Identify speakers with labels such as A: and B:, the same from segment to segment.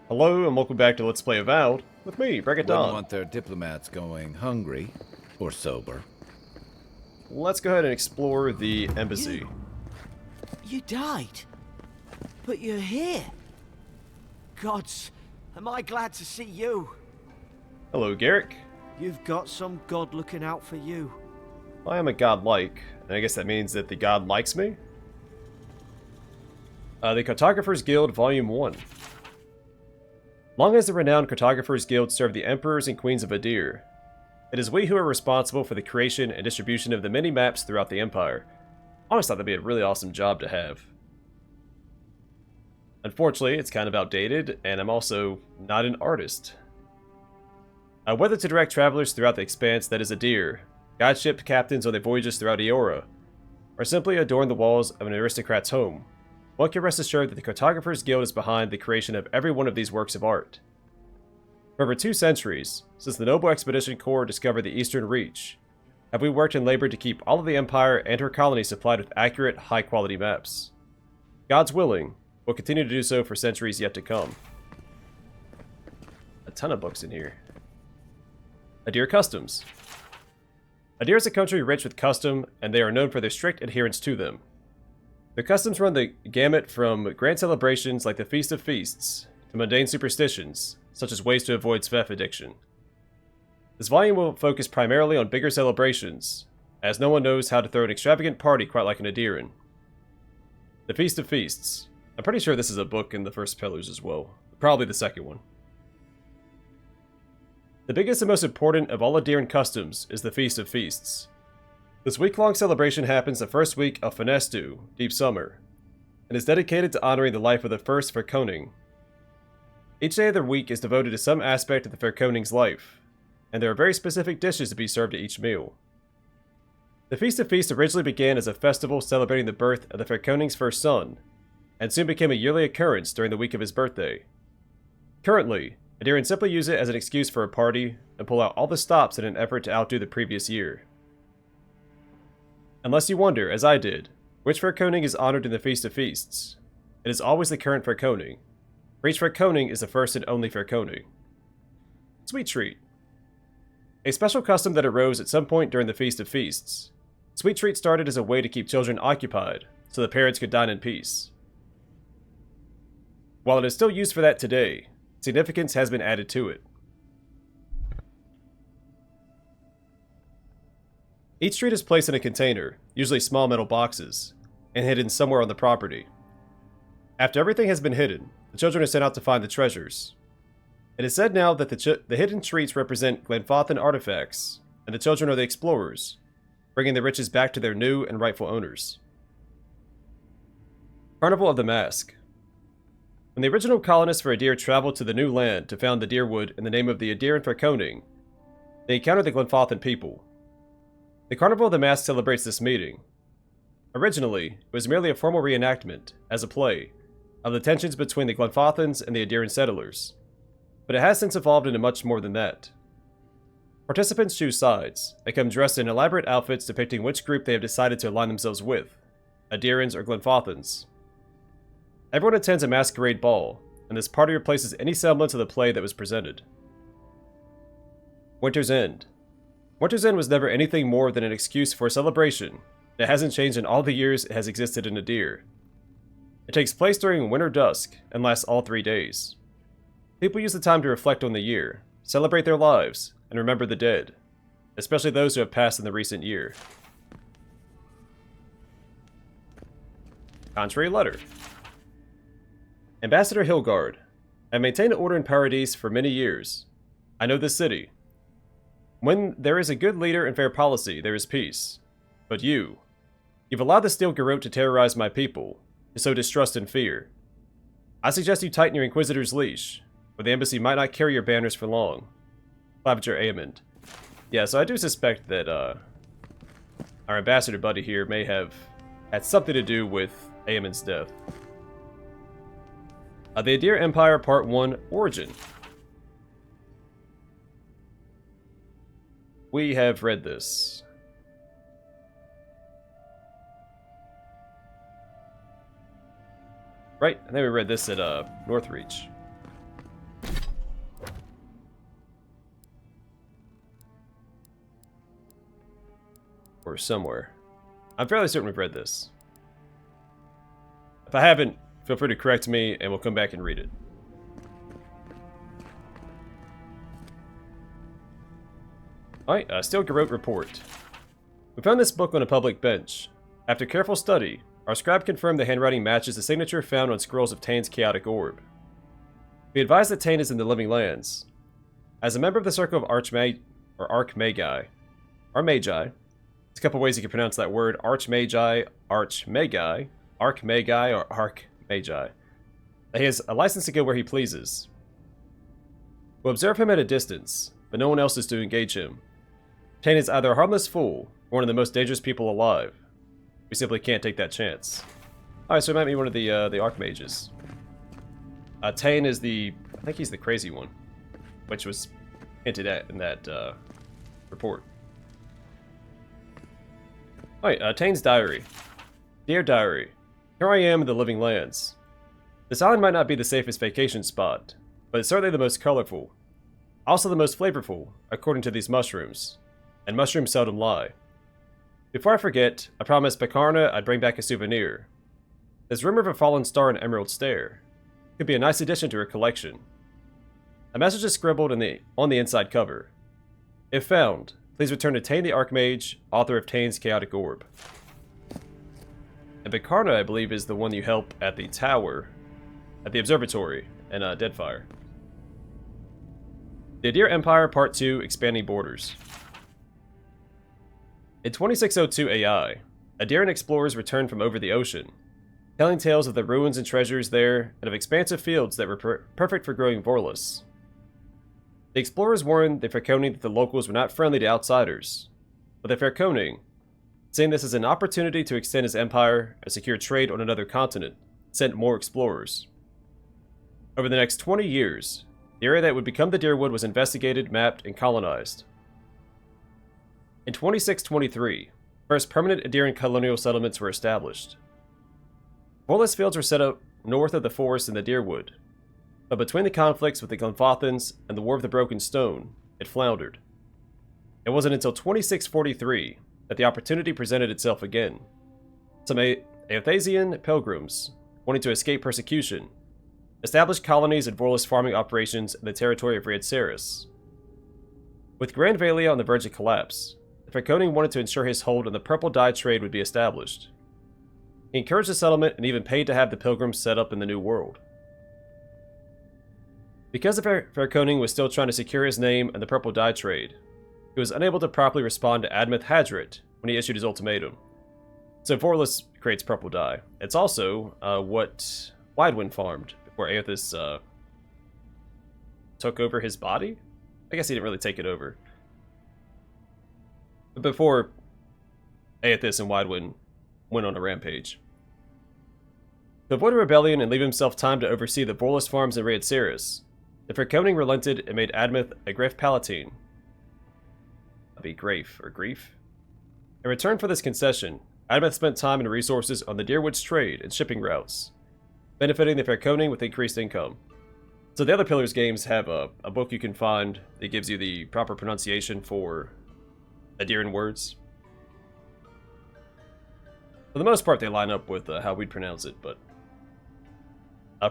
A: Hello and welcome back to Let's Play Avowed with me,
B: Wouldn't
A: BringItDon.
B: want their diplomats going hungry or sober.
A: Let's go ahead and explore the embassy.
C: You died, but you're here. Gods, am I glad to see you.
A: Hello, Garrick.
C: You've got some god looking out for you.
A: I am a godlike, and I guess that means that the god likes me? The Cartographer's Guild, Volume 1. Long has the renowned Cartographer's Guild served the emperors and queens of Aedyran. It is we who are responsible for the creation and distribution of the many maps throughout the empire. I always thought that'd be a really awesome job to have. Unfortunately, it's kind of outdated, and I'm also not an artist. Whether to direct travelers throughout the expanse that is Aedyran, guide ship captains on their voyages throughout Eora, or simply adorn the walls of an aristocrat's home, one can rest assured that the Cartographer's Guild is behind the creation of every one of these works of art. For over 2 centuries, since the Noble Expedition Corps discovered the Eastern Reach, have we worked and labored to keep all of the Empire and her colonies supplied with accurate, high-quality maps. God's willing, we'll continue to do so for centuries yet to come. A ton of books in here. Aedyran Customs. Aedyran is a country rich with custom, and they are known for their strict adherence to them. Their customs run the gamut from grand celebrations like the Feast of Feasts, to mundane superstitions, such as ways to avoid Svef addiction. This volume will focus primarily on bigger celebrations, as no one knows how to throw an extravagant party quite like an Aedyran. The Feast of Feasts. I'm pretty sure this is a book in the first pillars as well. Probably the second one. The biggest and most important of all Aedyran customs is the Feast of Feasts. This week-long celebration happens the first week of Fenestu, Deep Summer, and is dedicated to honoring the life of the first Verkoning. Each day of the week is devoted to some aspect of the Verkoning's life, and there are very specific dishes to be served at each meal. The Feast of Feasts originally began as a festival celebrating the birth of the Verkoning's first son, and soon became a yearly occurrence during the week of his birthday. Currently, Aedyran simply use it as an excuse for a party and pull out all the stops in an effort to outdo the previous year. Unless you wonder, as I did, which Verkoning is honored in the Feast of Feasts, it is always the current Verkoning. For each Verkoning is the first and only Verkoning. Sweet Treat. A special custom that arose at some point during the Feast of Feasts. Sweet Treat started as a way to keep children occupied, so the parents could dine in peace. While it is still used for that today, significance has been added to it. Each treat is placed in a container, usually small metal boxes, and hidden somewhere on the property. After everything has been hidden, the children are sent out to find the treasures. It is said now that the hidden treats represent Glenfathan artifacts, and the children are the explorers, bringing the riches back to their new and rightful owners. Carnival of the Mask. When the original colonists for Aedyran traveled to the new land to found the Deerwood in the name of the Aedyran Verkoning, they encountered the Glenfathan people. The Carnival of the Mask celebrates this meeting. Originally, it was merely a formal reenactment, as a play, of the tensions between the Glenfathans and the Aedyran settlers, but it has since evolved into much more than that. Participants choose sides, and come dressed in elaborate outfits depicting which group they have decided to align themselves with, Aedyrans or Glenfathans. Everyone attends a masquerade ball, and this party replaces any semblance of the play that was presented. Winter's End. Winter's End was never anything more than an excuse for a celebration, and it hasn't changed in all the years it has existed in Aedyran. It takes place during winter dusk, and lasts all 3 days. People use the time to reflect on the year, celebrate their lives, and remember the dead, especially those who have passed in the recent year. Contrary Letter. Ambassador Hilgard. I maintained order in Paradis for many years. I know this city. When there is a good leader and fair policy, there is peace. But you've allowed the Steel Garrote to terrorize my people, to sow distrust and fear. I suggest you tighten your Inquisitor's leash, or the embassy might not carry your banners for long. Claviger Aemond. Yeah, so I do suspect that our ambassador buddy here may have had something to do with Aemond's death. The Aedyran Empire Part 1 Origin. We have read this. Right, and then we read this at Northreach. Or somewhere. I'm fairly certain we've read this. If I haven't, feel free to correct me and we'll come back and read it. Alright, Steel Garrote Report. We found this book on a public bench. After careful study, our scribe confirmed the handwriting matches the signature found on scrolls of Tane's chaotic orb. We advise that Tane is in the Living Lands. As a member of the Circle of Archmagi, there's a couple ways you can pronounce that word, Archmagi, or Archmagi. He has a license to go where he pleases. We'll observe him at a distance, but no one else is to engage him. Tane is either a harmless fool, or one of the most dangerous people alive. We simply can't take that chance. Alright, so he might be one of the Archmages. Tane is I think he's the crazy one, which was hinted at in that report. Alright, Tane's diary. Dear Diary, here I am in the Living Lands. This island might not be the safest vacation spot, but it's certainly the most colorful. Also the most flavorful, according to these mushrooms. And mushrooms seldom lie. Before I forget, I promised Pekarna I'd bring back a souvenir. There's rumor of a fallen star in Emerald Stair. Could be a nice addition to her collection. A message is scribbled on the inside cover. If found, please return to Tane the Archmage, author of Tane's Chaotic Orb. And Pekarna, I believe, is the one you help at the tower, at the observatory, in Deadfire. The Aedyran Empire Part 2, Expanding Borders. In 2602 AI, Aedyran explorers returned from over the ocean, telling tales of the ruins and treasures there, and of expansive fields that were perfect for growing Vorlis. The explorers warned the Faerconing that the locals were not friendly to outsiders, but the Faerconing, seeing this as an opportunity to extend his empire and secure trade on another continent, sent more explorers. Over the next 20 years, the area that would become the Dyrwood was investigated, mapped, and colonized. In 2623, first permanent Aedyran colonial settlements were established. Vorlis fields were set up north of the forest in the Dyrwood, but between the conflicts with the Glenfathans and the War of the Broken Stone, it floundered. It wasn't until 2643 that the opportunity presented itself again. Some Aethasian pilgrims, wanting to escape persecution, established colonies and Vorlis farming operations in the territory of Riedceris. With Grand Valia on the verge of collapse, the Faerconing wanted to ensure his hold on the purple dye trade would be established. He encouraged the settlement and even paid to have the pilgrims set up in the New World. Because the Faerconing was still trying to secure his name and the purple dye trade, he was unable to properly respond to Admeth Hadrit when he issued his ultimatum. So Vorlis creates purple dye. It's also what Widewind farmed before Aethys took over his body? I guess he didn't really take it over. But before Aethys and Widewind went on a rampage. To avoid a rebellion and leave himself time to oversee the Vorlis farms in Riedceris, the Faerconing relented and made Admeth a Graef Palatine. That'd be Graef, or Grief. In return for this concession, Admeth spent time and resources on the Dyrwood's trade and shipping routes, benefiting the Faerconing with increased income. So the other Pillars games have a book you can find that gives you the proper pronunciation for Aedyran words. For the most part, they line up with how we'd pronounce it, but...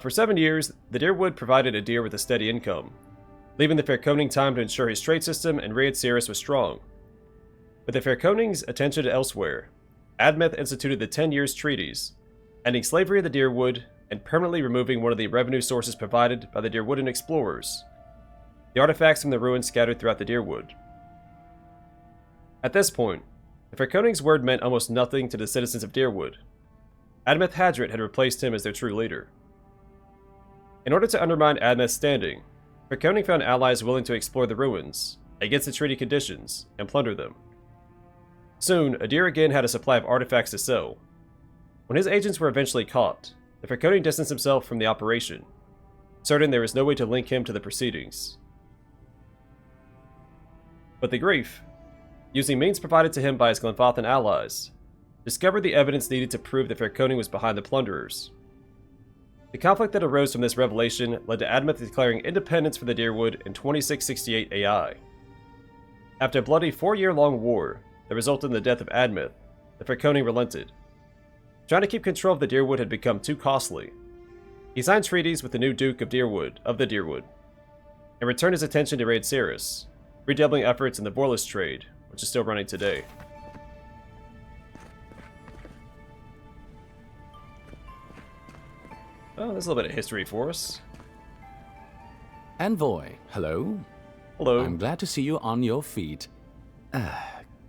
A: for 7 years, the Dyrwood provided Aedyr with a steady income, leaving the Faerconing time to ensure his trade system and Riedceris was strong. With the Faerconing's attention to elsewhere, Admeth instituted the 10 Years' Treaties, ending slavery in the Dyrwood and permanently removing one of the revenue sources provided by the Dyrwoodan explorers, the artifacts from the ruins scattered throughout the Dyrwood. At this point, the Faerconing's word meant almost nothing to the citizens of Dyrwood. Admeth Hadrit had replaced him as their true leader. In order to undermine Admeth's standing, Faerconing found allies willing to explore the ruins, against the treaty conditions, and plunder them. Soon, Aedyr again had a supply of artifacts to sell. When his agents were eventually caught, the Faerconing distanced himself from the operation, certain there was no way to link him to the proceedings. But the Grief, using means provided to him by his Glenfathan allies, discovered the evidence needed to prove that Faerconing was behind the plunderers. The conflict that arose from this revelation led to Admeth declaring independence for the Dyrwood in 2668 AI. After a bloody 4-year-long war, that resulted in the death of Admeth, the Fraconi relented. Trying to keep control of the Deerwood had become too costly. He signed treaties with the new Duke of the Deerwood, and returned his attention to raid Cirrus, redoubling efforts in the Vorlus trade, which is still running today. Oh, there's a little bit of history for us.
D: Envoy, hello.
A: Hello.
D: I'm glad to see you on your feet.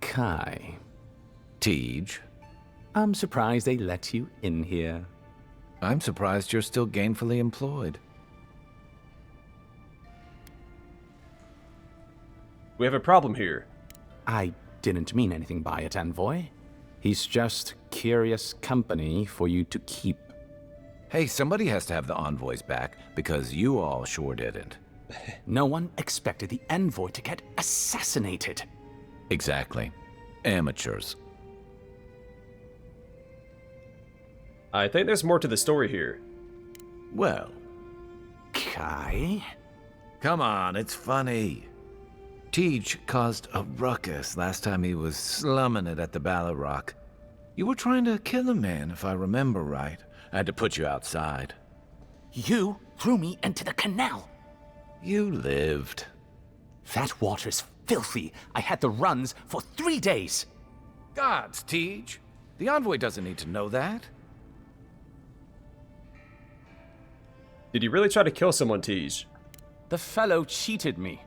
D: Kai.
B: Tej.
D: I'm surprised they let you in here.
B: I'm surprised you're still gainfully employed.
A: We have a problem here.
D: I didn't mean anything by it, Envoy. He's just curious company for you to keep.
B: Hey, somebody has to have the envoys back, because you all sure didn't.
D: No one expected the Envoy to get assassinated.
B: Exactly. Amateurs.
A: I think there's more to the story here.
B: Well,
D: Kai?
B: come on, it's funny. Tej caused a ruckus last time he was slumming it at the Ballarrock. You were trying to kill a man, if I remember right. I had to put you outside.
D: You threw me into the canal.
B: You lived.
D: That water's filthy. I had the runs for 3 days.
B: Gods, Tej. The envoy doesn't need to know that.
A: Did you really try to kill someone, Tej?
D: The fellow cheated me.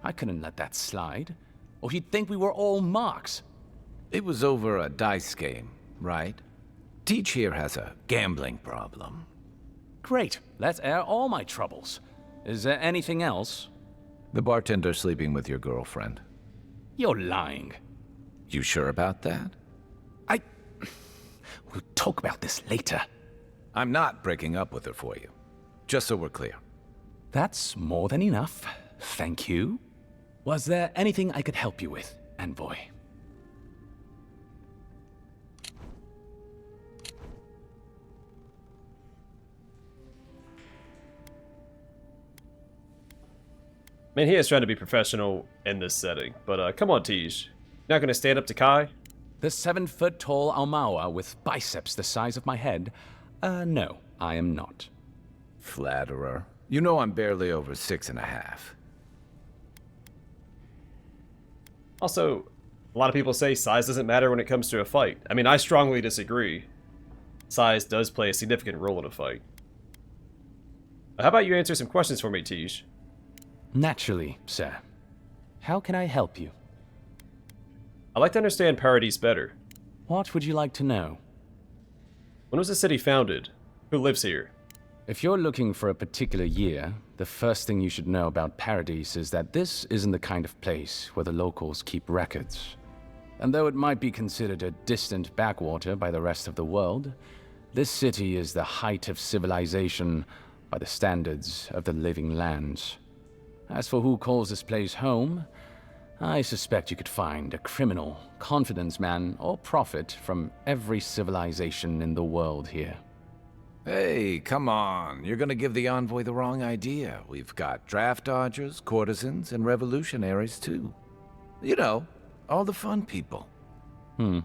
D: I couldn't let that slide, or he'd think we were all marks.
B: It was over a dice game, right? Tej here has a gambling problem.
D: Great, let's air all my troubles. Is there anything else?
B: The bartender sleeping with your girlfriend.
D: You're lying.
B: You sure about that?
D: We'll talk about this later.
B: I'm not breaking up with her for you. Just so we're clear.
D: That's more than enough. Thank you. Was there anything I could help you with, Envoy?
A: Man, he is trying to be professional in this setting, but come on, Tej. Not gonna stand up to Kai?
D: The 7-foot-tall Aumaua with biceps the size of my head? No, I am not.
B: Flatterer. You know I'm barely over 6.5.
A: Also, a lot of people say size doesn't matter when it comes to a fight. I mean, I strongly disagree. Size does play a significant role in a fight. How about you answer some questions for me, Tej?
D: Naturally, sir. How can I help you?
A: I'd like to understand Paradis better.
D: What would you like to know?
A: When was the city founded? Who lives here?
D: If you're looking for a particular year, the first thing you should know about Paradis is that this isn't the kind of place where the locals keep records. And though it might be considered a distant backwater by the rest of the world, this city is the height of civilization by the standards of the living lands. As for who calls this place home, I suspect you could find a criminal, confidence man, or prophet from every civilization in the world here.
B: Hey, come on. You're gonna give the envoy the wrong idea. We've got draft dodgers, courtesans, and revolutionaries, too. You know, all the fun people.
D: In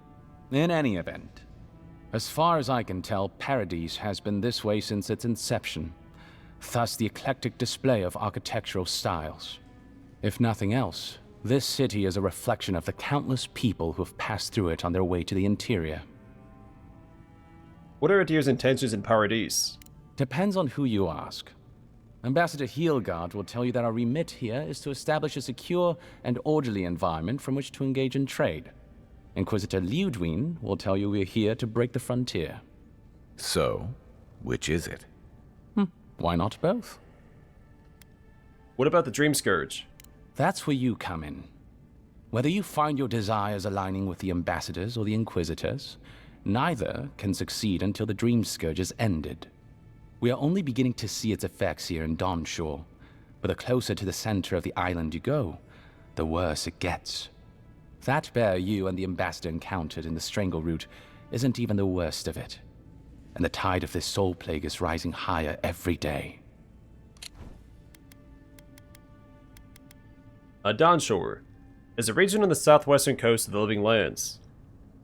D: any event, as far as I can tell, Paradis has been this way since its inception. Thus the eclectic display of architectural styles. If nothing else, this city is a reflection of the countless people who have passed through it on their way to the interior.
A: What are Aedir's intentions in Paradis?
D: Depends on who you ask. Ambassador Heelgard will tell you that our remit here is to establish a secure and orderly environment from which to engage in trade. Inquisitor Liudwin will tell you we're here to break the frontier.
B: So, which is it?
D: Why not both?
A: What about the Dream Scourge?
D: That's where you come in. Whether you find your desires aligning with the ambassadors or the inquisitors, neither can succeed until the Dream Scourge is ended. We are only beginning to see its effects here in Dawnshore, but the closer to the center of the island you go, the worse it gets. That bear you and the ambassador encountered in the Strangle Route isn't even the worst of it. And the tide of this soul plague is rising higher every day.
A: Dawnshore. is a region on the southwestern coast of the Living Lands.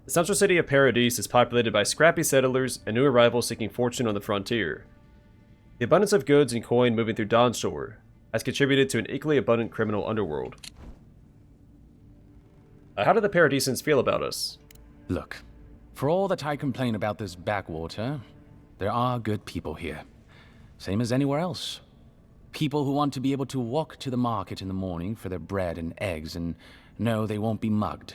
A: The central city of Paradis is populated by scrappy settlers and new arrivals seeking fortune on the frontier. The abundance of goods and coin moving through Dawnshore has contributed to an equally abundant criminal underworld. How do the Paradisans feel about us?
D: Look, for all that I complain about this backwater, there are good people here. Same as anywhere else. People who want to be able to walk to the market in the morning for their bread and eggs and know they won't be mugged.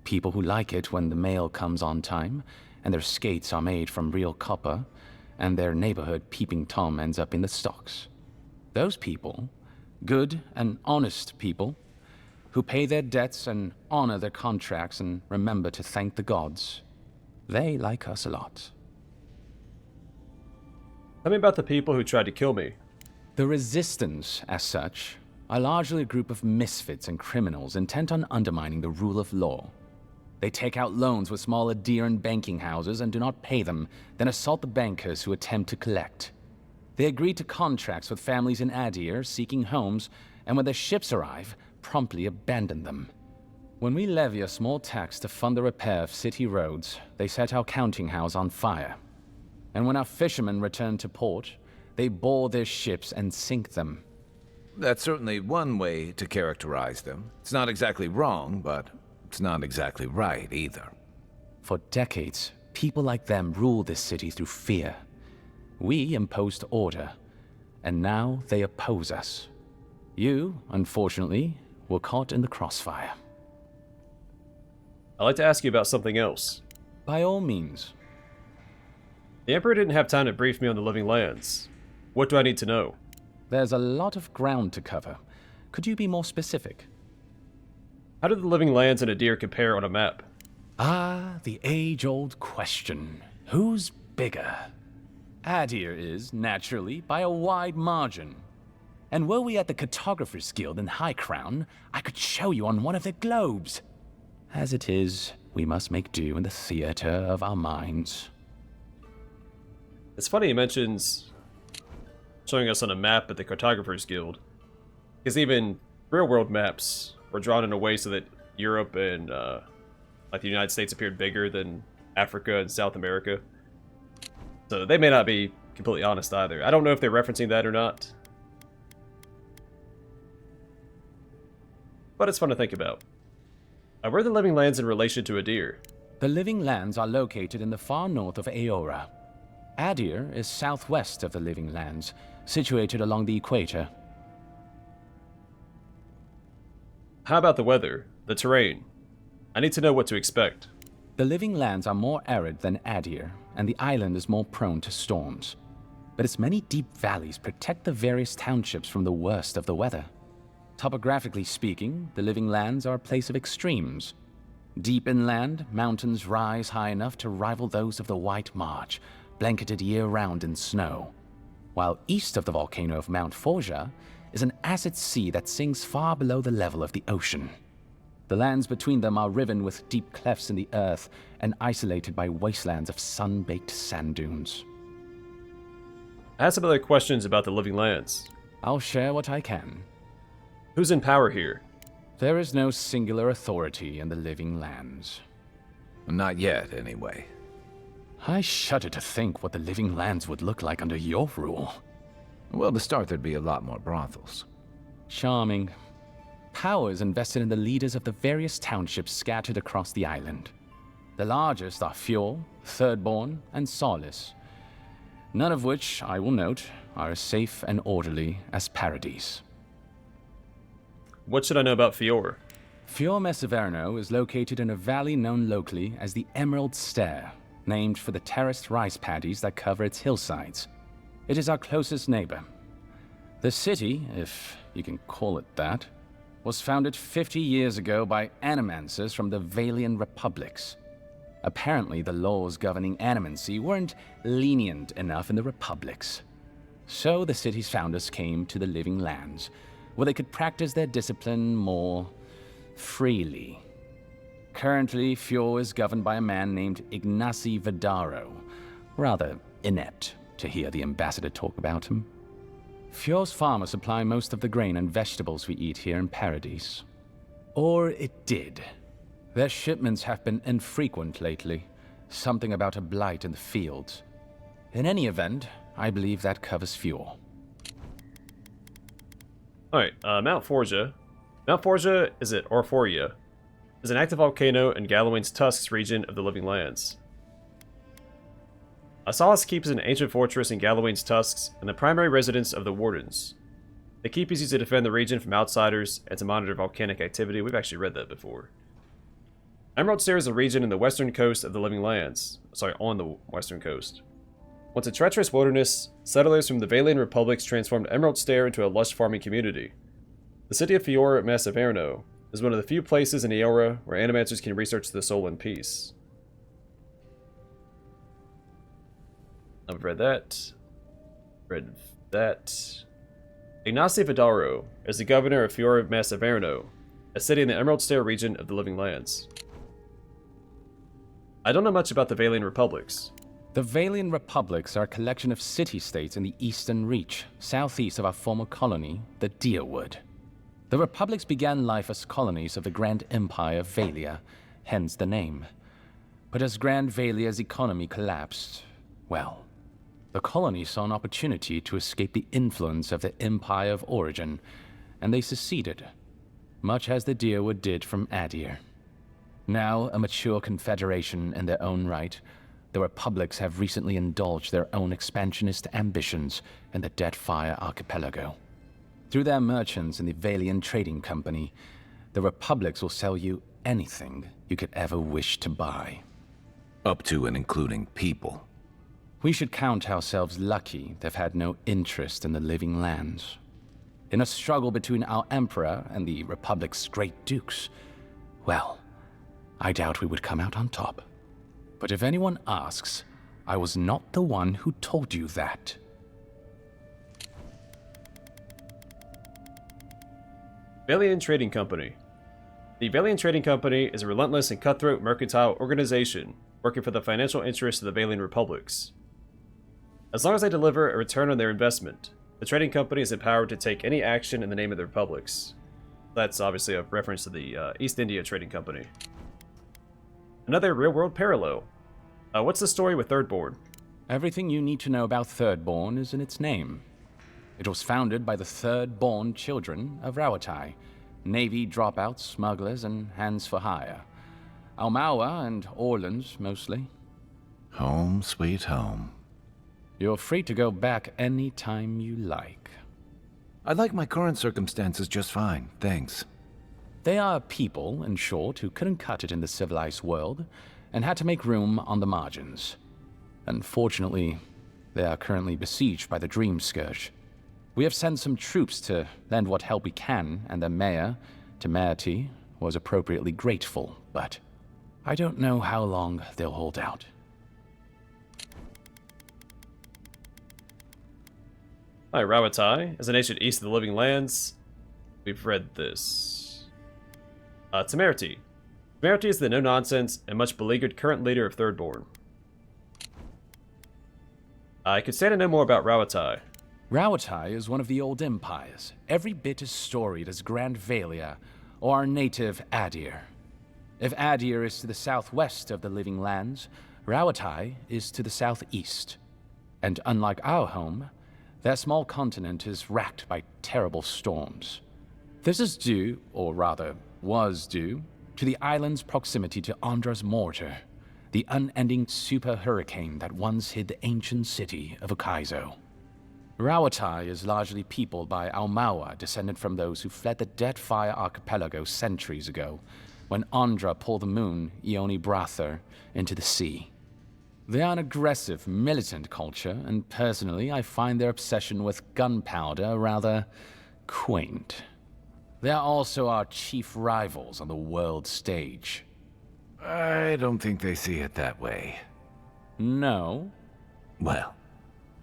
D: People who like it when the mail comes on time, and their skates are made from real copper, and their neighborhood peeping Tom ends up in the stocks. Those people, good and honest people, who pay their debts and honor their contracts and remember to thank the gods, they like us a lot.
A: Tell me about the people who tried to kill me.
D: The Resistance, as such, are largely a group of misfits and criminals intent on undermining the rule of law. They take out loans with small Aedyran banking houses and do not pay them, then assault the bankers who attempt to collect. They agree to contracts with families in Aedyr seeking homes, and when their ships arrive, promptly abandon them. When we levy a small tax to fund the repair of city roads, they set our counting house on fire. And when our fishermen return to port, they board their ships and sink them.
B: That's certainly one way to characterize them. It's not exactly wrong, but it's not exactly right either.
D: For decades, people like them ruled this city through fear. We imposed order, and now they oppose us. You, unfortunately, were caught in the crossfire.
A: I'd like to ask you about something else.
D: By all means.
A: The Emperor didn't have time to brief me on the Living Lands. What do I need to know?
D: There's a lot of ground to cover. Could you be more specific?
A: How do the Living Lands and Aedyr compare on a map?
D: Ah, the age-old question. Who's bigger? Aedyr is, naturally, by a wide margin. And were we at the Cartographer's Guild in High Crown, I could show you on one of their globes. As it is, we must make do in the theater of our minds.
A: It's funny he mentions showing us on a map at the Cartographer's Guild, because even real-world maps were drawn in a way so that Europe and like the United States appeared bigger than Africa and South America. So they may not be completely honest either. I don't know if they're referencing that or not. But it's fun to think about. Where are the Living Lands in relation to Aedyr?
D: The Living Lands are located in the far north of Eora. Aedyr is southwest of the Living Lands, situated along the equator.
A: How about the weather, the terrain? I need to know what to expect.
D: The Living Lands are more arid than Aedyr, and the island is more prone to storms. But its many deep valleys protect the various townships from the worst of the weather. Topographically speaking, the Living Lands are a place of extremes. Deep inland, mountains rise high enough to rival those of the White March, blanketed year-round in snow. While east of the volcano of Mount Forja is an acid sea that sinks far below the level of the ocean. The lands between them are riven with deep clefts in the earth and isolated by wastelands of sun-baked sand dunes.
A: I have some other questions about the Living Lands.
D: I'll share what I can.
A: Who's in power here?
D: There is no singular authority in the Living Lands.
B: Not yet, anyway.
D: I shudder to think what the Living Lands would look like under your rule.
B: Well, to start, there'd be a lot more brothels.
D: Charming. Power is invested in the leaders of the various townships scattered across the island. The largest are Fjord, Thirdborn, and Solace. None of which, I will note, are as safe and orderly as Paradis.
A: What should I know about Fior?
D: Fjord Messaverno is located in a valley known locally as the Emerald Stair, named for the terraced rice paddies that cover its hillsides. It is our closest neighbor. The city, if you can call it that, was founded 50 years ago by animancers from the Valian Republics. Apparently, the laws governing animancy weren't lenient enough in the Republics. So the city's founders came to the Living Lands, where they could practice their discipline more freely. Currently, Fjord is governed by a man named Ignacy Vidaro. Rather inept to hear the ambassador talk about him. Fjord's farmers supply most of the grain and vegetables we eat here in Paradis. Or it did. Their shipments have been infrequent lately. Something about a blight in the fields. In any event, I believe that covers fuel.
A: Alright, Mount Forja. Mount Forja is at Orphoria. Is an active volcano in Galawain's Tusks region of the Living Lands. Solace Keep is an ancient fortress in Galawain's Tusks and the primary residence of the Wardens. The keep is used to defend the region from outsiders and to monitor volcanic activity. We've actually read that before. Emerald Stair is a region in the western coast of the Living Lands. Sorry, on the western coast. Once a treacherous wilderness, settlers from the Vailian Republics transformed Emerald Stair into a lush farming community. The city of Fiora Massaverno is one of the few places in Eora where animancers can research the soul in peace. I've read that. Read that. Ignacio Vidaro is the governor of Fiora Massaverno, a city in the Emerald Stair region of the Living Lands. I don't know much about the Vailian Republics.
D: The Vailian Republics are a collection of city-states in the Eastern Reach, southeast of our former colony, the Deerwood. The Republics began life as colonies of the Grand Empire of Valia, hence the name. But as Grand Valia's economy collapsed, well, the colony saw an opportunity to escape the influence of the Empire of Origin, and they seceded, much as the Deerwood did from Aedyran. Now a mature confederation in their own right, the Republics have recently indulged their own expansionist ambitions in the Deadfire Archipelago. Through their merchants in the Vailian Trading Company, the Republics will sell you anything you could ever wish to buy.
B: Up to and including people.
D: We should count ourselves lucky to have had no interest in the Living Lands. In a struggle between our Emperor and the Republic's great dukes, well, I doubt we would come out on top. But if anyone asks, I was not the one who told you that.
A: Vailian Trading Company. The Vailian Trading Company is a relentless and cutthroat mercantile organization working for the financial interests of the Vailian Republics. As long as they deliver a return on their investment, the trading company is empowered to take any action in the name of the Republics. That's obviously a reference to the East India Trading Company. Another real-world parallel. What's the story with Thirdborn?
D: Everything you need to know about Thirdborn is in its name. It was founded by the third-born children of Rawatai, Navy dropouts, smugglers, and hands for hire. Almawa and Orleans, mostly.
B: Home, sweet home.
D: You're free to go back any time you like.
B: I like my current circumstances just fine, thanks.
D: They are people, in short, who couldn't cut it in the civilized world, and had to make room on the margins. Unfortunately, they are currently besieged by the Dream Scourge. We have sent some troops to lend what help we can, and their mayor, Temerity, was appropriately grateful, but I don't know how long they'll hold out.
A: Hi, Rawatai is a nation east of the Living Lands. We've read this. Temerity. Temerity is the no-nonsense and much beleaguered current leader of Thirdborn. I could stand to know more about Rawatai.
D: Rawatai is one of the old empires, every bit as storied as Grand Valia or our native Aedyran. If Aedyran is to the southwest of the Living Lands, Rawatai is to the southeast. And unlike our home, their small continent is racked by terrible storms. This is due, or rather, was due, to the island's proximity to Andra's mortar, the unending super hurricane that once hid the ancient city of Okaizo. Rawatai is largely peopled by Almawa, descended from those who fled the Deadfire Archipelago centuries ago, when Andra pulled the moon, Ioni Brather, into the sea. They are an aggressive, militant culture, and personally, I find their obsession with gunpowder rather quaint. They are also our chief rivals on the world stage.
B: I don't think they see it that way.
D: No?
B: Well,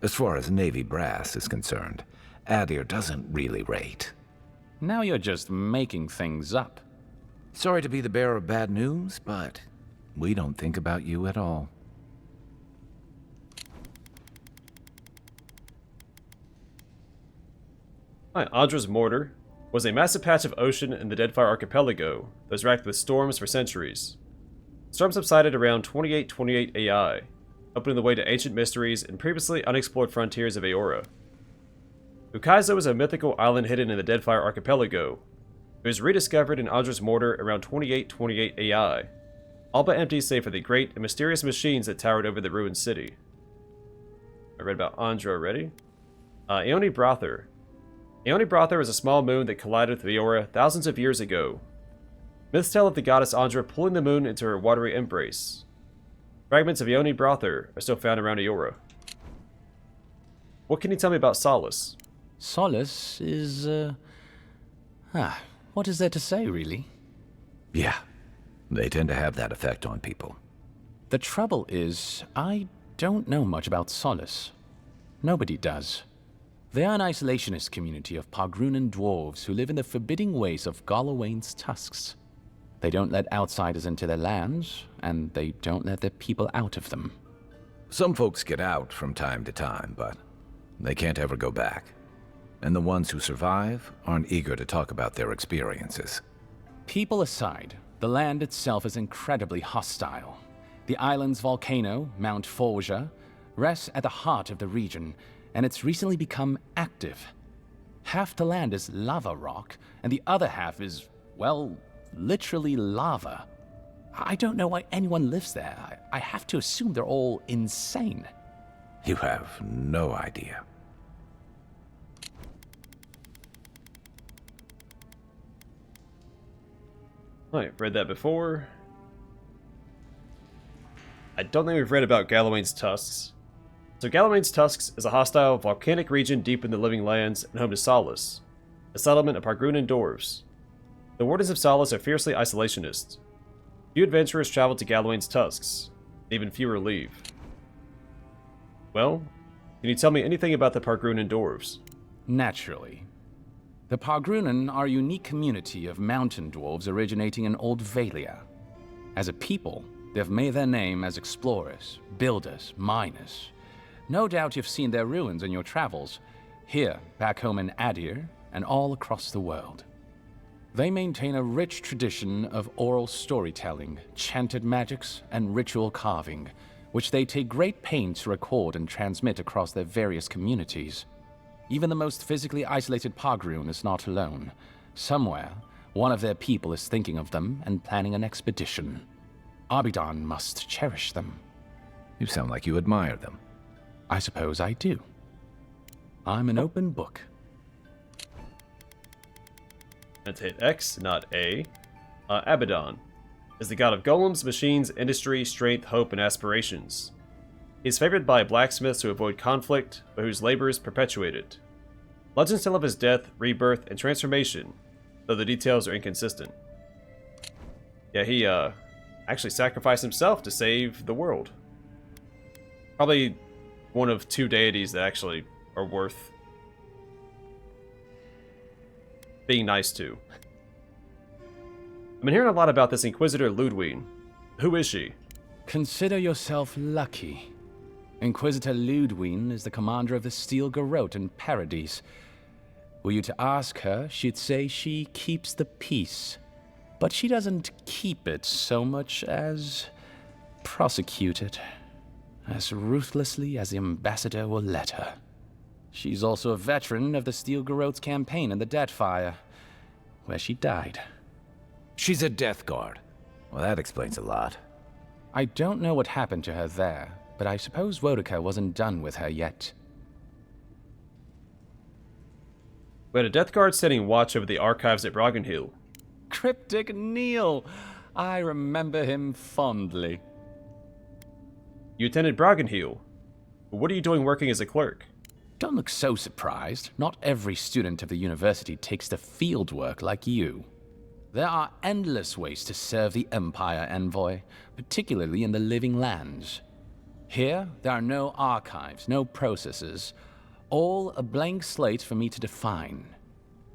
B: as far as Navy brass is concerned, Aedyran doesn't really rate.
D: Now you're just making things up.
B: Sorry to be the bearer of bad news, but we don't think about you at all.
A: Hi, Andra's mortar. was a massive patch of ocean in the Deadfire Archipelago that was racked with storms for centuries. Storms subsided around 2828 AI, opening the way to ancient mysteries and previously unexplored frontiers of Eora. Ukaizo is a mythical island hidden in the Deadfire Archipelago. It was rediscovered in Andra's mortar around 2828 AI, all but empty save for the great and mysterious machines that towered over the ruined city. I read about Andra already. Aeoni Brother. Aeoni Brother was a small moon that collided with Eora thousands of years ago. Myths tell of the goddess Andra pulling the moon into her watery embrace. Fragments of Aeoni Brother are still found around Eora. What can you tell me about Solace?
D: Solace is, what is there to say, really?
B: Yeah, they tend to have that effect on people.
D: The trouble is, I don't know much about Solace. Nobody does. They are an isolationist community of Pargrunan dwarves who live in the forbidding ways of Galawain's tusks. They don't let outsiders into their lands, and they don't let their people out of them.
B: Some folks get out from time to time, but they can't ever go back. And the ones who survive aren't eager to talk about their experiences.
D: People aside, the land itself is incredibly hostile. The island's volcano, Mount Forja, rests at the heart of the region, and it's recently become active. Half the land is lava rock, and the other half is, well, literally lava. I don't know why anyone lives there. I have to assume they're all insane.
B: You have no idea.
A: Alright, read that before. I don't think we've read about Galawain's tusks. So Galawain's tusks is a hostile volcanic region deep in the living lands and home to Solace, a settlement of Pargrunan dwarves. The Wardens of Solace are fiercely isolationist. Few adventurers travel to Galawain's tusks, even fewer leave. Well, can you tell me anything about the Pargrunan dwarves?
D: Naturally. The Pargrunan are a unique community of mountain dwarves originating in Old Valia. As a people, they've made their name as explorers, builders, miners. No doubt you've seen their ruins in your travels, here, back home in Aedyran, and all across the world. They maintain a rich tradition of oral storytelling, chanted magics, and ritual carving, which they take great pains to record and transmit across their various communities. Even the most physically isolated Pargrun is not alone. Somewhere, one of their people is thinking of them and planning an expedition. Aedyran must cherish them.
B: You sound like you admire them.
D: I suppose I do. I'm an open book.
A: Let's hit X, not A. Abaddon is the god of golems, machines, industry, strength, hope, and aspirations. He is favored by blacksmiths who avoid conflict, but whose labors perpetuate it. Legends tell of his death, rebirth, and transformation, though the details are inconsistent. Yeah, he actually sacrificed himself to save the world. Probably one of two deities that actually are worth being nice to. I've been hearing a lot about this Inquisitor Ludwig. Who is she?
D: Consider yourself lucky. Inquisitor Ludwig is the commander of the Steel Garrote in Paradis. Were you to ask her, she'd say she keeps the peace. But she doesn't keep it so much as prosecute it. As ruthlessly as the ambassador will let her. She's also a veteran of the Steel Garrote's campaign in the Deadfire, where she died.
B: She's a Death Guard. Well, that explains a lot.
D: I don't know what happened to her there, but I suppose Wodaka wasn't done with her yet.
A: We had a Death Guard standing watch over the archives at Broggenhill.
D: Cryptic Neil! I remember him fondly.
A: You attended Broggenhill. What are you doing working as a clerk?
D: Don't look so surprised. Not every student of the university takes the field work like you. There are endless ways to serve the Empire, Envoy, particularly in the living lands. Here, there are no archives, no processes, all a blank slate for me to define.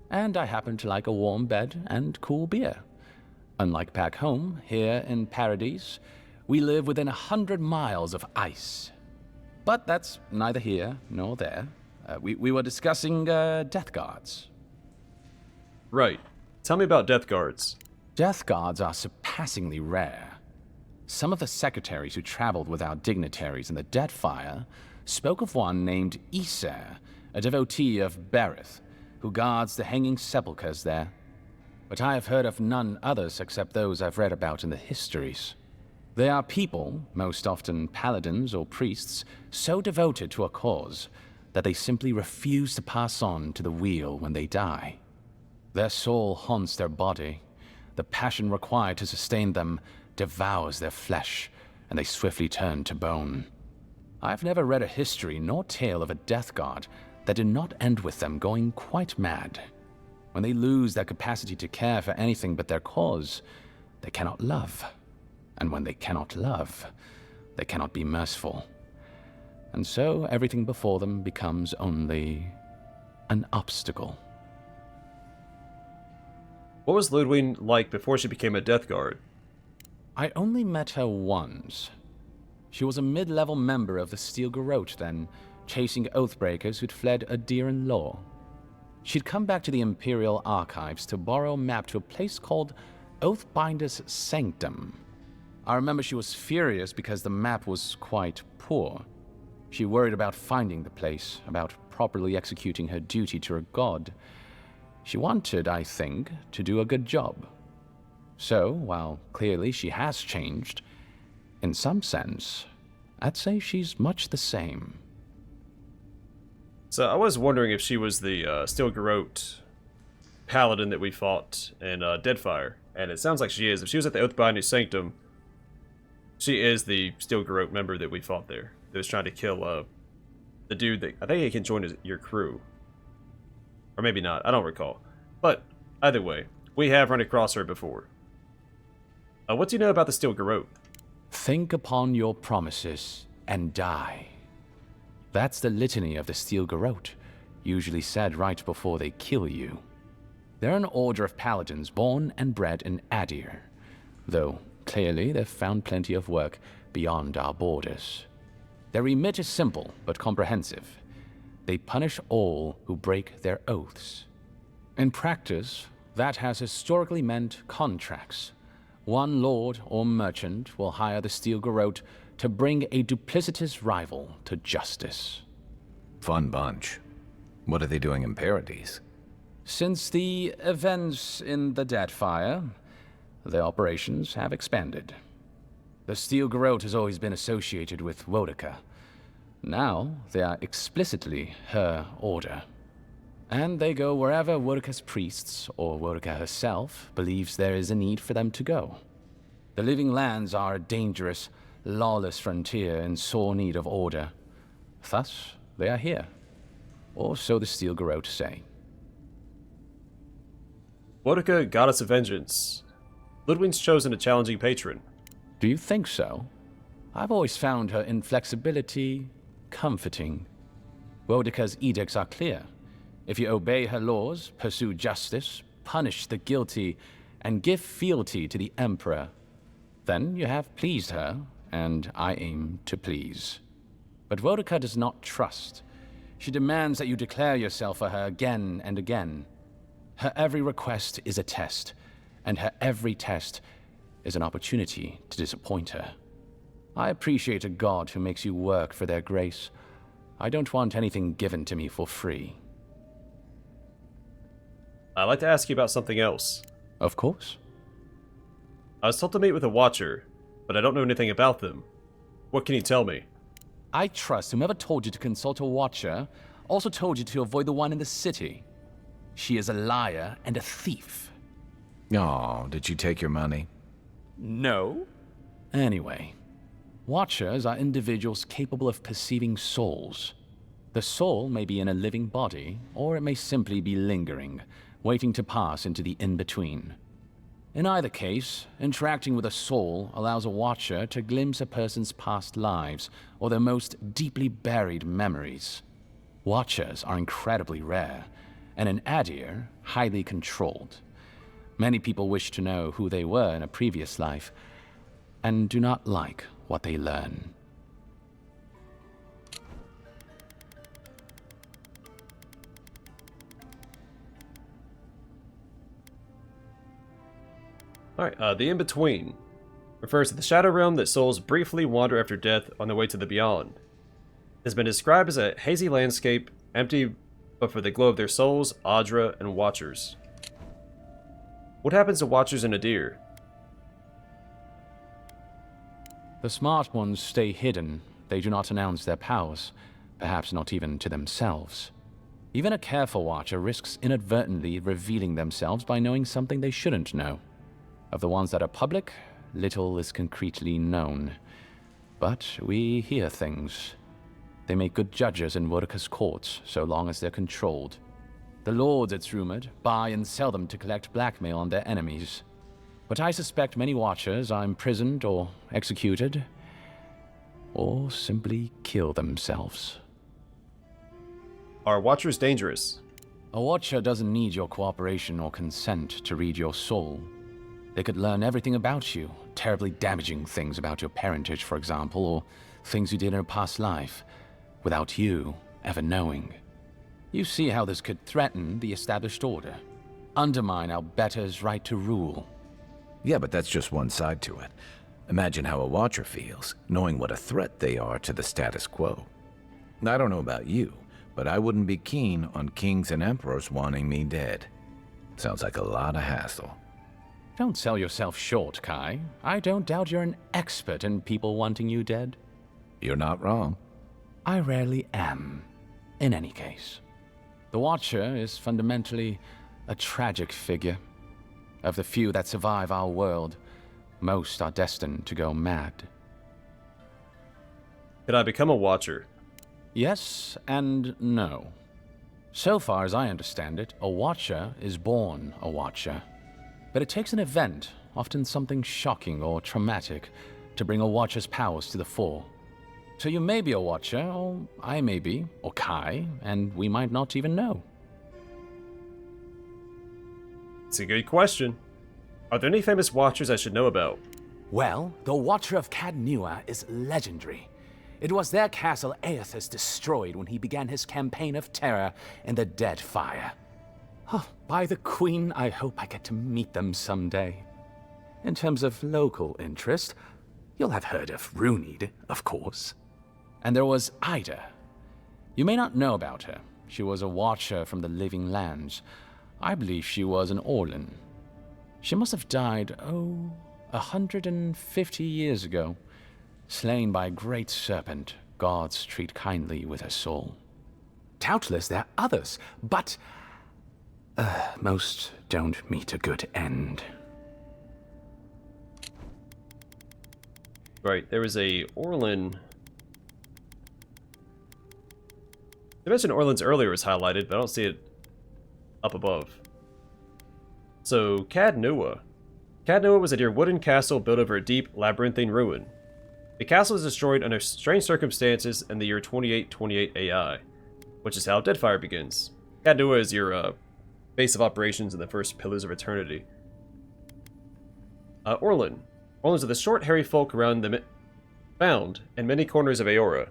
D: And I happen to like a warm bed and cool beer. Unlike back home, here in Paradis, we live within 100 miles of ice. But that's neither here nor there. We were discussing Death Guards.
A: Right. Tell me about death guards.
D: Death guards are surpassingly rare. Some of the secretaries who traveled with our dignitaries in the Deadfire spoke of one named Iser, a devotee of Berith, who guards the hanging sepulchres there. But I have heard of none others except those I've read about in the histories. They are people, most often paladins or priests, so devoted to a cause that they simply refuse to pass on to the wheel when they die. Their soul haunts their body. The passion required to sustain them devours their flesh, and they swiftly turn to bone. I've never read a history nor tale of a death guard that did not end with them going quite mad. When they lose their capacity to care for anything but their cause, they cannot love. And when they cannot love, they cannot be merciful. And so everything before them becomes only an obstacle.
A: What was Ludwig like before she became a death guard?
D: I only met her once. She was a mid-level member of the Steel Garrote then, chasing oathbreakers who'd fled Aedyran law. She'd come back to the Imperial Archives to borrow a map to a place called Oathbinder's Sanctum. I remember she was furious because the map was quite poor. She worried about finding the place, about properly executing her duty to her god. She wanted, I think, to do a good job. So, while clearly she has changed, in some sense, I'd say she's much the same.
A: So I was wondering if she was the Steel Garrote paladin that we fought in Deadfire, and it sounds like she is. If she was at the Oathbinder's Sanctum, she is the Steel Garrote member that we fought there. That was trying to kill the dude that I think he can join your crew, or maybe not. I don't recall. But either way, we have run across her before. What do you know about the Steel Garrote?
D: Think upon your promises and die. That's the litany of the Steel Garrote, usually said right before they kill you. They're an order of paladins born and bred in Aedyr, though clearly they've found plenty of work beyond our borders. Their remit is simple but comprehensive. They punish all who break their oaths. In practice, that has historically meant contracts. One lord or merchant will hire the Steel Garrote to bring a duplicitous rival to justice.
B: Fun bunch. What are they doing in Paradis?
D: Since the events in the Deadfire, the operations have expanded. The Steel Garrote has always been associated with Wodeka. Now, they are explicitly her order. And they go wherever Wodeka's priests, or Wodeka herself, believes there is a need for them to go. The Living Lands are a dangerous, lawless frontier in sore need of order. Thus, they are here. Or so the Steel Garrote say.
A: Wodeka, goddess of vengeance. Ludwig's chosen a challenging patron.
D: Do you think so? I've always found her inflexibility comforting. Wodeka's edicts are clear. If you obey her laws, pursue justice, punish the guilty, and give fealty to the Emperor, then you have pleased her, and I aim to please. But Wodeka does not trust. She demands that you declare yourself for her again and again. Her every request is a test, and her every test is an opportunity to disappoint her. I appreciate a god who makes you work for their grace. I don't want anything given to me for free.
A: I'd like to ask you about something else.
D: Of course.
A: I was told to meet with a Watcher, but I don't know anything about them. What can you tell me?
D: I trust whomever told you to consult a Watcher also told you to avoid the one in the city. She is a liar and a thief.
B: Oh, did she take your money?
D: No. Anyway, Watchers are individuals capable of perceiving souls. The soul may be in a living body, or it may simply be lingering, waiting to pass into the in-between. In either case, interacting with a soul allows a Watcher to glimpse a person's past lives or their most deeply buried memories. Watchers are incredibly rare, and in Aedyr, highly controlled. Many people wish to know who they were in a previous life, and do not like what they learn.
A: Alright, the in-between refers to the shadow realm that souls briefly wander after death on their way to the beyond. It has been described as a hazy landscape, empty but for the glow of their souls, Aedyran, and Watchers. What happens to Watchers in Aedyr?
D: The smart ones stay hidden. They do not announce their powers, perhaps not even to themselves. Even a careful Watcher risks inadvertently revealing themselves by knowing something they shouldn't know. Of the ones that are public, little is concretely known. But we hear things. They make good judges in Wurka's courts, so long as they're controlled. The lords, it's rumored, buy and sell them to collect blackmail on their enemies. But I suspect many Watchers are imprisoned or executed, or simply kill themselves.
A: Are Watchers dangerous?
D: A Watcher doesn't need your cooperation or consent to read your soul. They could learn everything about you, terribly damaging things about your parentage, for example, or things you did in a past life, without you ever knowing. You see how this could threaten the established order, undermine our betters' right to rule.
B: Yeah, but that's just one side to it. Imagine how a Watcher feels, knowing what a threat they are to the status quo. I don't know about you, but I wouldn't be keen on kings and emperors wanting me dead. Sounds like a lot of hassle.
D: Don't sell yourself short, Kai. I don't doubt you're an expert in people wanting you dead.
B: You're not wrong.
D: I rarely am, in any case. The Watcher is fundamentally a tragic figure. Of the few that survive our world, most are destined to go mad.
A: Could I become a Watcher?
D: Yes and no. So far as I understand it, a Watcher is born a Watcher. But it takes an event, often something shocking or traumatic, to bring a Watcher's powers to the fore. So you may be a Watcher, or I may be, or Kai, and we might not even know.
A: It's a good question. Are there any famous Watchers I should know about?
D: Well, the Watcher of Cadnua is legendary. It was their castle Aethys destroyed when he began his campaign of terror in the Dead Fire. Oh, by the Queen, I hope I get to meet them someday. In terms of local interest, you'll have heard of Runed, of course. And there was Ida. You may not know about her. She was a Watcher from the Living Lands. I believe she was an Orlin. She must have died, 150 years ago. Slain by a great serpent, gods treat kindly with her soul. Doubtless there are others, but most don't meet a good end.
A: Right, there was a Orlin. I mentioned Orlin's earlier was highlighted, but I don't see it up above. So, Cadnua. Cadnua was a dear wooden castle built over a deep, labyrinthine ruin. The castle is destroyed under strange circumstances in the year 2828 AI, which is how Deadfire begins. Cadnua is your base of operations in the first Pillars of Eternity. Orlin. Orlins are the short, hairy folk found in many corners of Eora.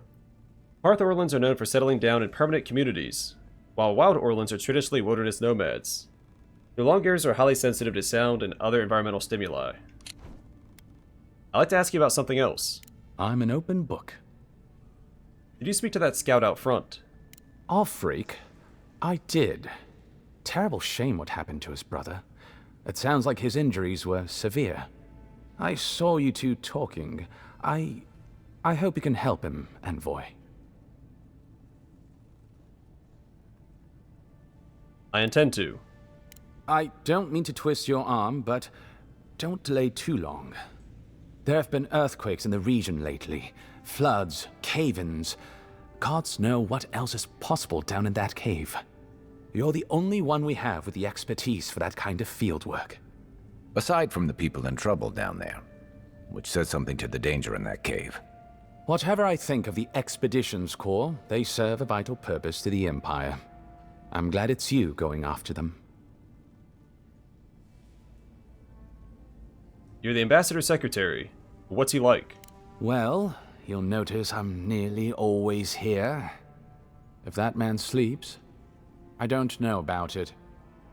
A: Hearth Orlins are known for settling down in permanent communities, while wild Orlins are traditionally wilderness nomads. Their long ears are highly sensitive to sound and other environmental stimuli. I'd like to ask you about something else.
D: I'm an open book.
A: Did you speak to that scout out front?
D: Freak. I did. Terrible shame what happened to his brother. It sounds like his injuries were severe. I saw you two talking. I hope you can help him, Envoy.
A: I intend to.
D: I don't mean to twist your arm, but don't delay too long. There have been earthquakes in the region lately. Floods, cave-ins. Gods know what else is possible down in that cave. You're the only one we have with the expertise for that kind of field work.
B: Aside from the people in trouble down there, which says something to the danger in that cave.
D: Whatever I think of the Expeditions Corps, they serve a vital purpose to the Empire. I'm glad it's you going after them.
A: You're the Ambassador's secretary. What's he like?
D: Well, you'll notice I'm nearly always here. If that man sleeps, I don't know about it.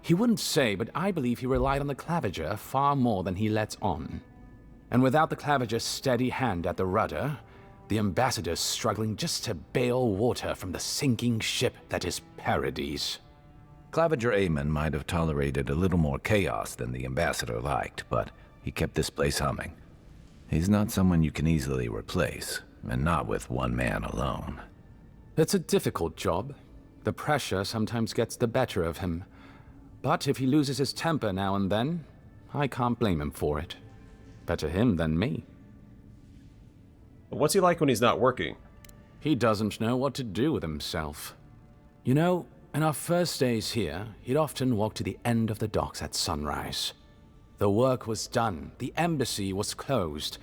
D: He wouldn't say, but I believe he relied on the claviger far more than he lets on. And without the claviger's steady hand at the rudder, the ambassador's struggling just to bail water from the sinking ship that is Paradis.
B: Claviger Aemon might have tolerated a little more chaos than the ambassador liked, but he kept this place humming. He's not someone you can easily replace, and not with one man alone.
D: It's a difficult job. The pressure sometimes gets the better of him. But if he loses his temper now and then, I can't blame him for it. Better him than me.
A: What's he like when he's not working?
D: He doesn't know what to do with himself. You know, in our first days here, he'd often walk to the end of the docks at sunrise. The work was done, the embassy was closed,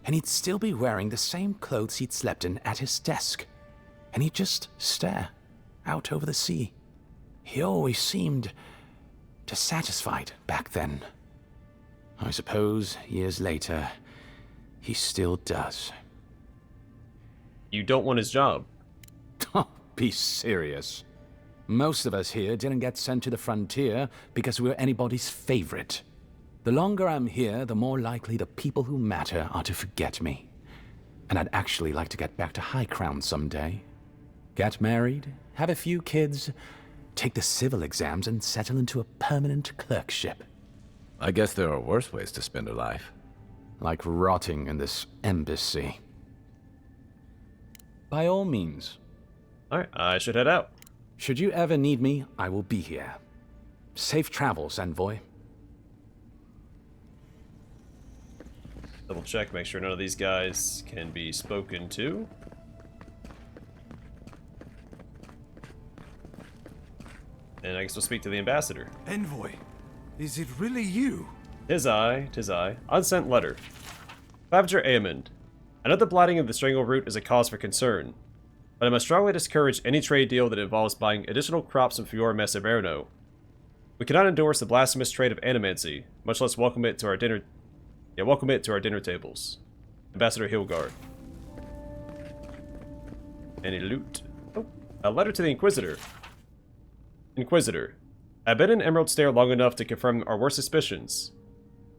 D: and he'd still be wearing the same clothes he'd slept in at his desk. And he'd just stare out over the sea. He always seemed dissatisfied back then. I suppose, years later, he still does.
A: You don't want his job.
D: Oh, be serious. Most of us here didn't get sent to the frontier because we were anybody's favorite. The longer I'm here, the more likely the people who matter are to forget me. And I'd actually like to get back to High Crown someday. Get married, have a few kids, take the civil exams, and settle into a permanent clerkship.
B: I guess there are worse ways to spend a life.
D: Like rotting in this embassy. By all means.
A: Alright, I should head out.
D: Should you ever need me, I will be here. Safe travels, envoy.
A: Double check, make sure none of these guys can be spoken to. And I guess we'll speak to the ambassador.
E: Envoy, is it really you?
A: Tis I. Unsent letter. Claviger Aemon. I know the blighting of the Strangle Root is a cause for concern, but I must strongly discourage any trade deal that involves buying additional crops from Fiora Mess Averno. We cannot endorse the blasphemous trade of animancy, much less welcome it to our dinner tables. Ambassador Hilgard. Any loot? Oh, a letter to the Inquisitor. Inquisitor, I've been in Emerald Stair long enough to confirm our worst suspicions.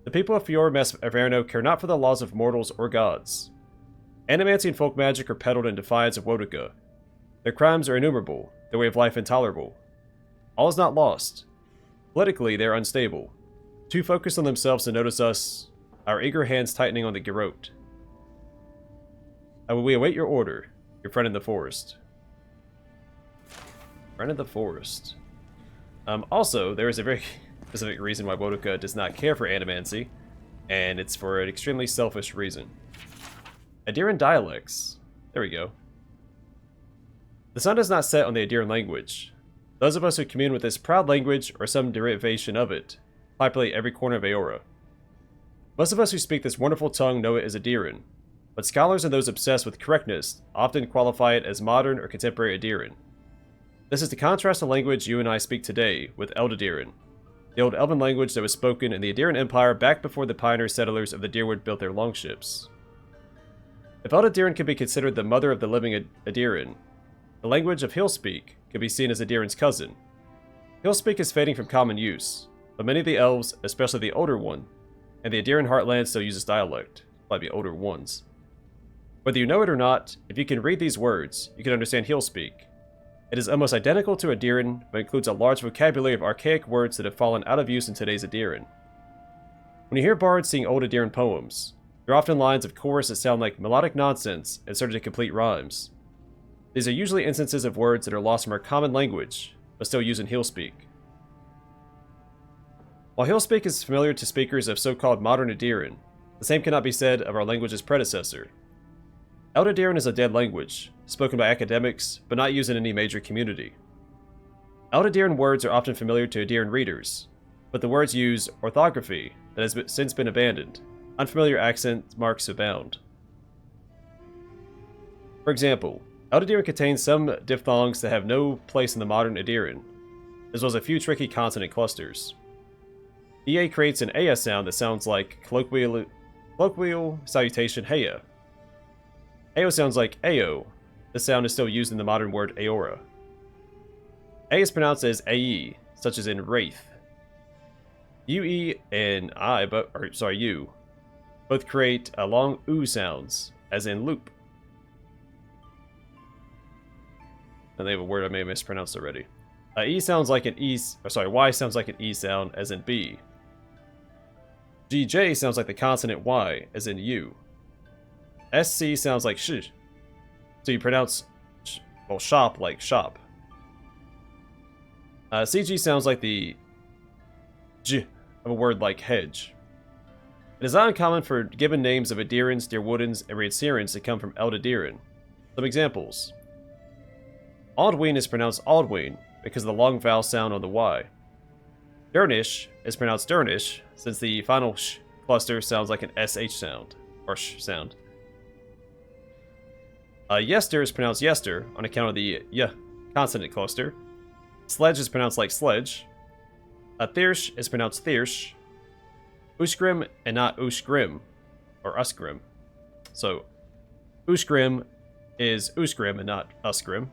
A: The people of Fiora Mess Averno care not for the laws of mortals or gods. Animancy and folk magic are peddled in defiance of Woduka. Their crimes are innumerable, their way of life intolerable. All is not lost. Politically, they are unstable. Too focused on themselves to notice us, our eager hands tightening on the garrote. We await your order, your friend in the forest. Friend in the forest. Also, there is a very specific reason why Woduka does not care for animancy, and it's for an extremely selfish reason. Aedyran dialects. There we go. The sun does not set on the Aedyran language. Those of us who commune with this proud language, or some derivation of it, populate every corner of Eora. Most of us who speak this wonderful tongue know it as Aedyran, but scholars and those obsessed with correctness often qualify it as modern or contemporary Aedyran. This is to contrast the language you and I speak today with Aedyran, the old elven language that was spoken in the Aedyran Empire back before the pioneer settlers of the Dyrwood built their longships. If Aedyran could be considered the mother of the living Aedyran, the language of Hillspeak could be seen as Aedyran's cousin. Hillspeak is fading from common use, but many of the elves, especially the older one, and the Aedyran heartland still use this dialect, probably the older ones. Whether you know it or not, if you can read these words, you can understand Hillspeak. It is almost identical to Aedyran, but includes a large vocabulary of archaic words that have fallen out of use in today's Aedyran. When you hear bards sing old Aedyran poems, there are often lines of chorus that sound like melodic nonsense inserted to complete rhymes. These are usually instances of words that are lost from our common language, but still used in Hillspeak. While Hillspeak is familiar to speakers of so-called modern Aedyran, the same cannot be said of our language's predecessor. Aedyran is a dead language, spoken by academics, but not used in any major community. Aedyran words are often familiar to Aedyran readers, but the words use orthography that has since been abandoned. Unfamiliar accent marks abound. For example, Aedyran contains some diphthongs that have no place in the modern Aedyran, as well as a few tricky consonant clusters. EA creates an Aya sound that sounds like colloquial salutation Heya. Ao sounds like Ao. This sound is still used in the modern word Eora. A is pronounced as Ae, such as in Wraith. UE and U, both create long oo sounds, as in loop. And they have a word I may have mispronounced already. E sounds like an E, Y sounds like an E sound, as in B. GJ sounds like the consonant Y, as in U. SC sounds like sh, so you pronounce shop like shop. CG sounds like the J of a word like hedge. It is not uncommon for given names of Aedyrans, Deerwoodans, and Rhaedsirans to come from Aedyran. Some examples. Aldwyn is pronounced Aldwyn because of the long vowel sound on the Y. Dernish is pronounced Dernish since the final sh cluster sounds like an SH sound, or sh sound. Yester is pronounced Yester on account of the y consonant cluster. Sledge is pronounced like sledge. Thirsch is pronounced Thirsch. Uskrim and not Uskrim, or Uskrim. So, Uskrim is Uskrim and not Uskrim.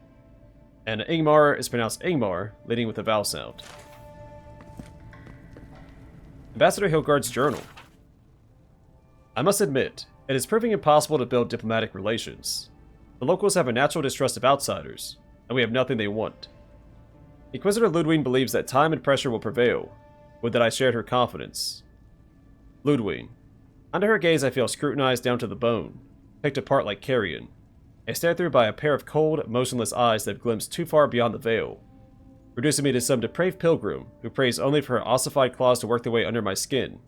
A: And Ingmar is pronounced Ingmar, leading with a vowel sound. Ambassador Hilgard's journal. I must admit, it is proving impossible to build diplomatic relations. The locals have a natural distrust of outsiders, and we have nothing they want. Inquisitor Ludwig believes that time and pressure will prevail. Would that I shared her confidence. Ludwig. Under her gaze I feel scrutinized down to the bone, picked apart like carrion, and stared through by a pair of cold, motionless eyes that have glimpsed too far beyond the veil, reducing me to some depraved pilgrim who prays only for her ossified claws to work their way under my skin,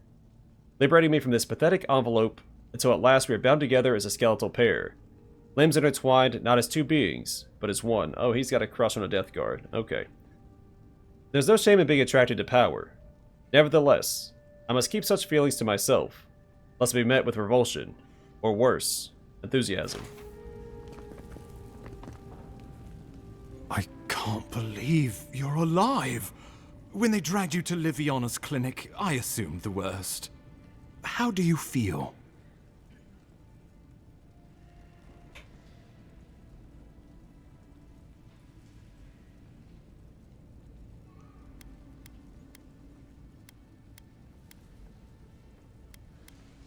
A: liberating me from this pathetic envelope until at last we are bound together as a skeletal pair. Limbs intertwined, not as two beings, but as one. Oh, he's got a crush on a Death Guard. Okay. There's no shame in being attracted to power. Nevertheless, I must keep such feelings to myself, lest be met with revulsion, or worse, enthusiasm.
E: I can't believe you're alive. When they dragged you to Liviana's clinic, I assumed the worst. How do you feel?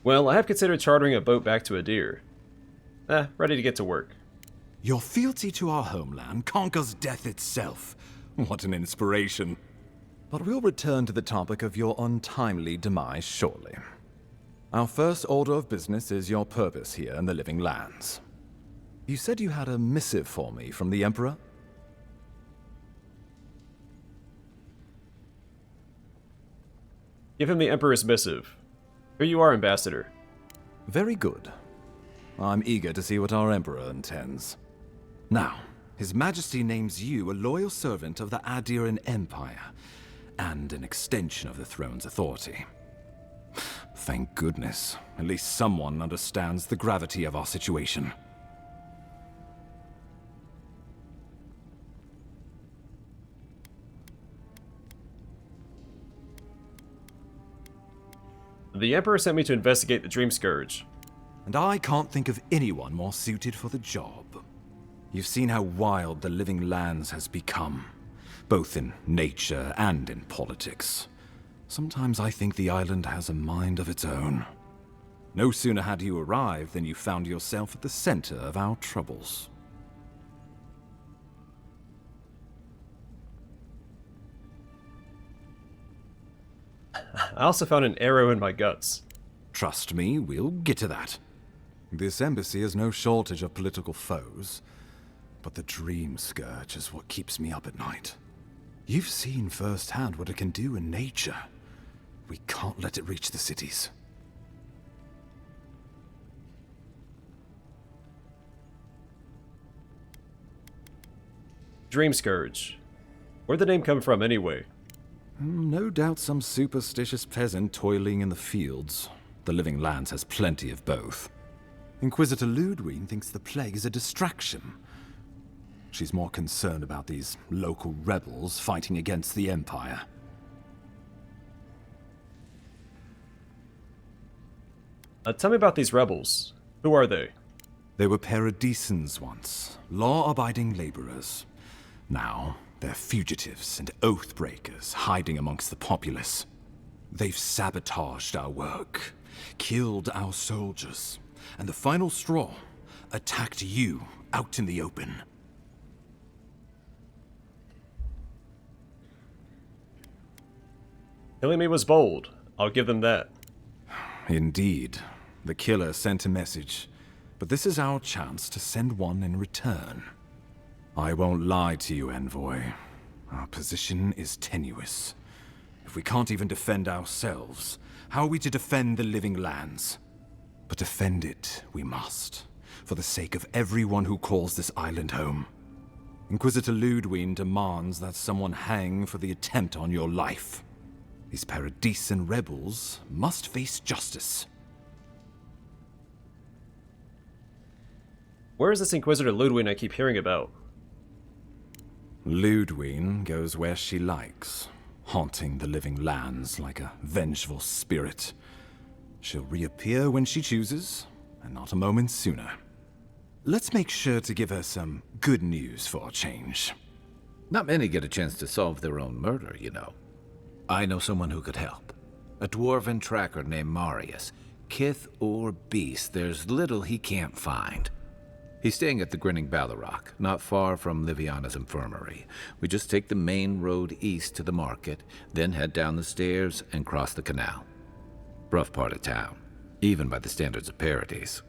A: Well, I have considered chartering a boat back to Aedyr. Ready to get to work.
E: Your fealty to our homeland conquers death itself. What an inspiration. But we'll return to the topic of your untimely demise shortly. Our first order of business is your purpose here in the Living Lands. You said you had a missive for me from the Emperor?
A: Give him the Emperor's missive. Here you are, Ambassador.
E: Very good. I'm eager to see what our Emperor intends. Now, His Majesty names you a loyal servant of the Aedyran Empire, and an extension of the throne's authority. Thank goodness, at least someone understands the gravity of our situation.
A: The Emperor sent me to investigate the Dream Scourge.
E: And I can't think of anyone more suited for the job. You've seen how wild the Living Lands has become, both in nature and in politics. Sometimes I think the island has a mind of its own. No sooner had you arrived than you found yourself at the center of our troubles.
A: I also found an arrow in my guts.
E: Trust me, we'll get to that. This embassy has no shortage of political foes, but the Dream Scourge is what keeps me up at night. You've seen firsthand what it can do in nature. We can't let it reach the cities.
A: Dream Scourge. Where'd the name come from, anyway?
E: No doubt some superstitious peasant toiling in the fields. The Living Lands has plenty of both. Inquisitor Ludwig thinks the plague is a distraction. She's more concerned about these local rebels fighting against the Empire.
A: Tell me about these rebels. Who are they?
E: They were Paradisans once, law-abiding laborers. Now, They're fugitives and oath-breakers hiding amongst the populace. They've sabotaged our work, killed our soldiers, and the final straw, attacked you out in the open.
A: Killing me was bold. I'll give them that.
E: Indeed. The killer sent a message, but this is our chance to send one in return. I won't lie to you, Envoy. Our position is tenuous. If we can't even defend ourselves, how are we to defend the living lands? But defend it we must, for the sake of everyone who calls this island home. Inquisitor Ludwine demands that someone hang for the attempt on your life. These Paradisan rebels must face justice.
A: Where is this Inquisitor Ludwine I keep hearing about?
E: Ludwine goes where she likes, haunting the living lands like a vengeful spirit. She'll reappear when she chooses, and not a moment sooner. Let's make sure to give her some good news for a change.
B: Not many get a chance to solve their own murder, you know. I know someone who could help. A dwarven tracker named Marius. Kith or beast, there's little he can't find. He's staying at the Grinning Ballarrock, not far from Liviana's infirmary. We just take the main road east to the market, then head down the stairs and cross the canal. Rough part of town, even by the standards of Paradis.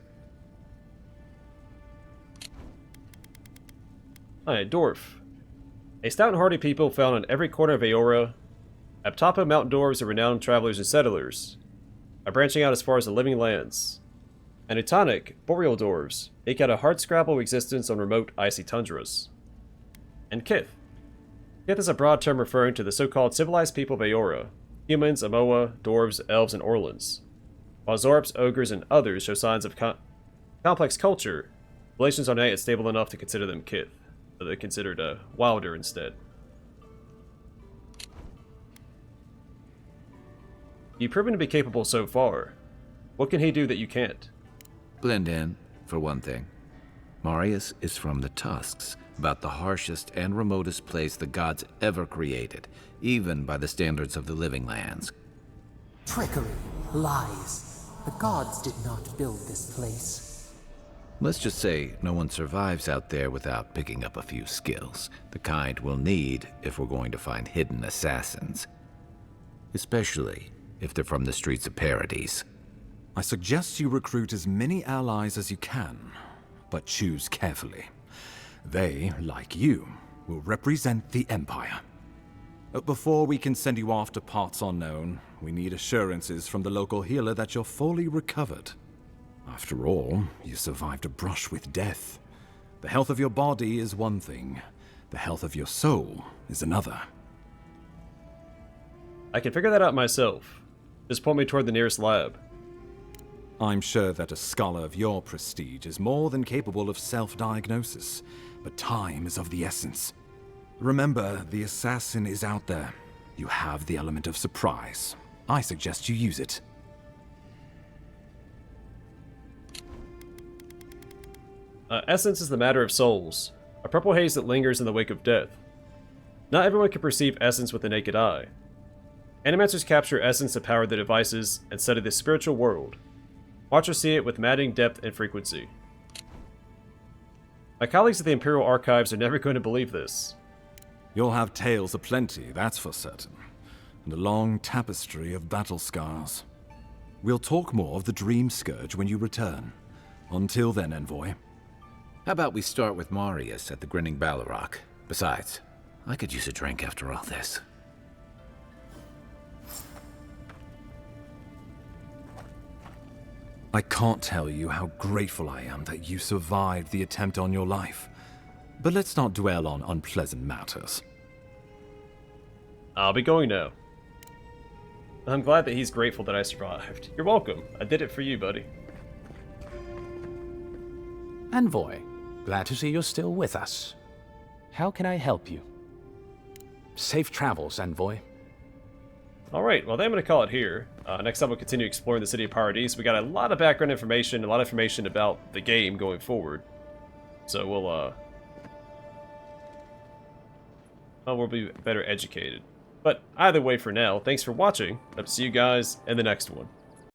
A: Hi, dwarf. A stout and hardy people found on every corner of Eora. Aptopo mountain dwarves are renowned travelers and settlers, are branching out as far as the living lands. And Utonic, boreal dwarves, eke out a hardscrabble existence on remote, icy tundras. And Kith. Kith is a broad term referring to the so-called civilized people of Eora, humans, Amoa, dwarves, elves, and Orlans. While Zorps, ogres, and others show signs of complex culture, relations are not yet stable enough to consider them Kith, so they're considered wilder instead. You've proven to be capable so far. What can he do that you can't?
B: Blend in, for one thing. Marius is from the Tusks, about the harshest and remotest place the gods ever created, even by the standards of the living lands.
F: Trickery, lies. The gods did not build this place.
B: Let's just say no one survives out there without picking up a few skills, the kind we'll need if we're going to find hidden assassins. Especially if they're from the streets of Paradis.
E: I suggest you recruit as many allies as you can, but choose carefully. They, like you, will represent the Empire. But before we can send you off to parts unknown, we need assurances from the local healer that you're fully recovered. After all, you survived a brush with death. The health of your body is one thing, the health of your soul is another.
A: I can figure that out myself. Just point me toward the nearest lab.
E: I'm sure that a scholar of your prestige is more than capable of self-diagnosis, but time is of the essence. Remember, the assassin is out there. You have the element of surprise. I suggest you use it.
A: Essence is the matter of souls, a purple haze that lingers in the wake of death. Not everyone can perceive essence with the naked eye. Animancers capture essence to power their devices and study the spiritual world. Watchers see it with maddening depth and frequency. My colleagues at the Imperial Archives are never going to believe this.
E: You'll have tales aplenty, that's for certain, and a long tapestry of battle scars. We'll talk more of the Dream Scourge when you return. Until then, Envoy.
B: How about we start with Marius at the Grinning Ballarrock? Besides, I could use a drink after all this.
E: I can't tell you how grateful I am that you survived the attempt on your life. But let's not dwell on unpleasant matters.
A: I'll be going now. I'm glad that he's grateful that I survived. You're welcome. I did it for you, buddy.
D: Envoy, glad to see you're still with us. How can I help you? Safe travels, Envoy.
A: Alright, well then I'm going to call it here. Next time we'll continue exploring the city of Paradis. We got a lot of background information, a lot of information about the game going forward. So we'll we'll be better educated. But either way for now, thanks for watching. I'll see you guys in the next one.